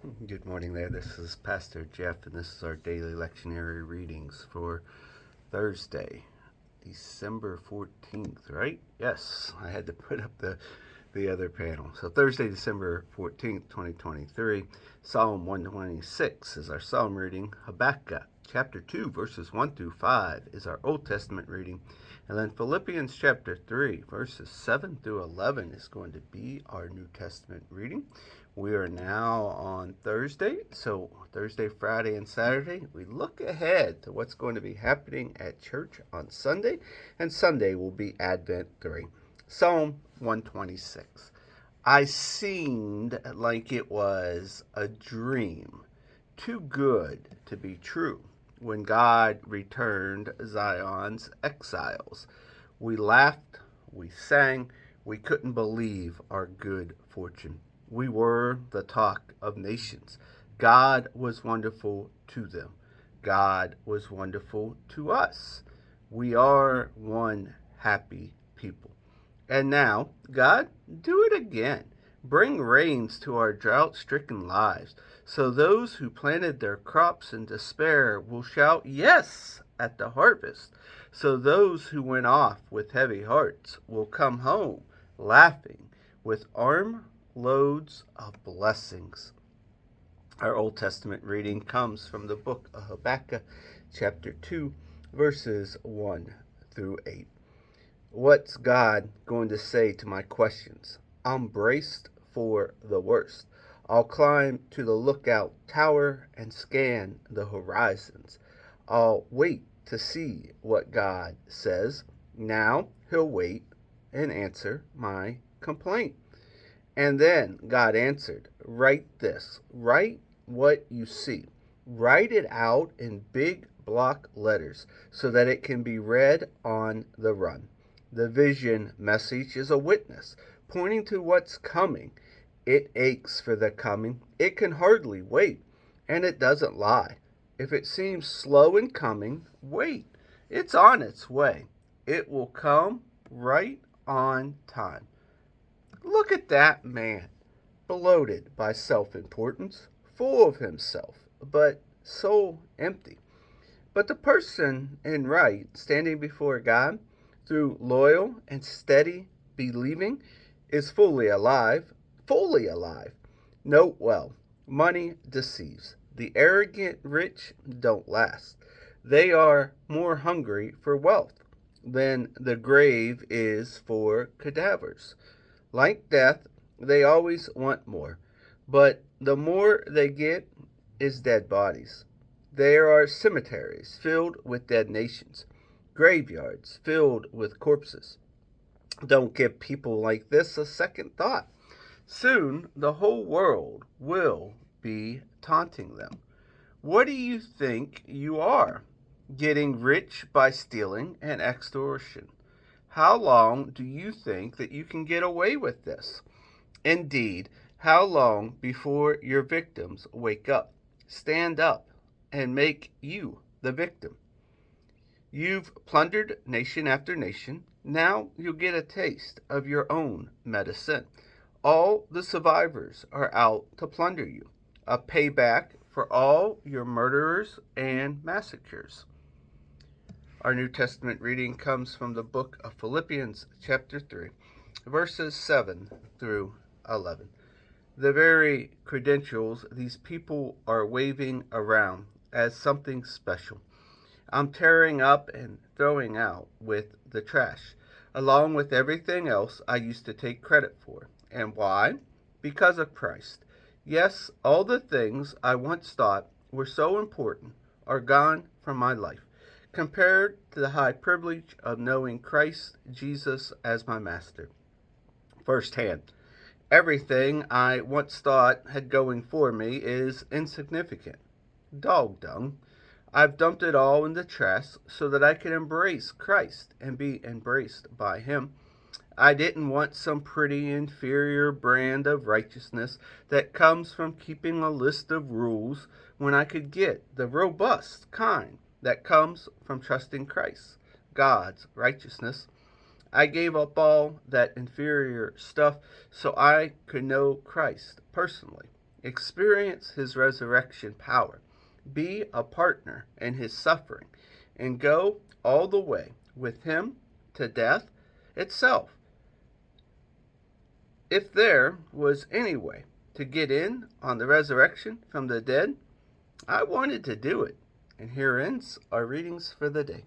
Good morning there. This is Pastor Jeff, and this is our daily lectionary readings for Thursday, December 14th, right? Yes, I had to put up the other panel. So Thursday, December 14th, 2023, Psalm 126 is our psalm reading. Habakkuk chapter 2, verses 1 through 5 is our Old Testament reading. And then Philippians chapter 3, verses 7 through 11 is going to be our New Testament reading. We are now on Thursday, so Thursday, Friday, and Saturday, we look ahead to what's going to be happening at church on Sunday, and Sunday will be Advent 3. Psalm 126. I seemed like it was a dream, too good to be true, when God returned Zion's exiles. We laughed, we sang, we couldn't believe our good fortune. We were the talk of nations. God was wonderful to them. God was wonderful to us. We are one happy people. And now, God, do it again. Bring rains to our drought-stricken lives, so those who planted their crops in despair will shout yes at the harvest. So those who went off with heavy hearts will come home laughing with armloads of blessings. Our Old Testament reading comes from the book of Habakkuk, chapter 2, verses 1 through 8. What's God going to say to my questions? I'm braced for the worst. I'll climb to the lookout tower and scan the horizons. I'll wait to see what God says. Now he'll wait and answer my complaint. And then God answered, write this, write what you see. Write it out in big block letters so that it can be read on the run. The vision message is a witness, pointing to what's coming. It aches for the coming. It can hardly wait, and it doesn't lie. If it seems slow in coming, wait. It's on its way. It will come right on time. Look at that man, bloated by self-importance, full of himself, but so empty. But the person in right, standing before God, through loyal and steady believing, is fully alive, fully alive. Note well, money deceives. The arrogant rich don't last. They are more hungry for wealth than the grave is for cadavers. Like death, they always want more, but the more they get is dead bodies. There are cemeteries filled with dead nations, graveyards filled with corpses. Don't give people like this a second thought. Soon the whole world will be taunting them. What do you think you are? Getting rich by stealing and extortion. How long do you think that you can get away with this? Indeed, how long before your victims wake up, stand up, and make you the victim? You've plundered nation after nation. Now you'll get a taste of your own medicine. All the survivors are out to plunder you. A payback for all your murderers and massacres. Our New Testament reading comes from the book of Philippians, chapter 3, verses 7 through 11. The very credentials these people are waving around as something special, I'm tearing up and throwing out with the trash, along with everything else I used to take credit for. And why? Because of Christ. Yes, all the things I once thought were so important are gone from my life, compared to the high privilege of knowing Christ Jesus as my master firsthand. Everything I once thought had going for me is insignificant. Dog dung. I've dumped it all in the trash so that I can embrace Christ and be embraced by Him. I didn't want some pretty inferior brand of righteousness that comes from keeping a list of rules when I could get the robust kind that comes from trusting Christ, God's righteousness. I gave up all that inferior stuff so I could know Christ personally experience his resurrection power, be a partner in his suffering, and go all the way with him to death itself. If there was any way to get in on the resurrection from the dead, I wanted to do it. And here ends our readings for the day.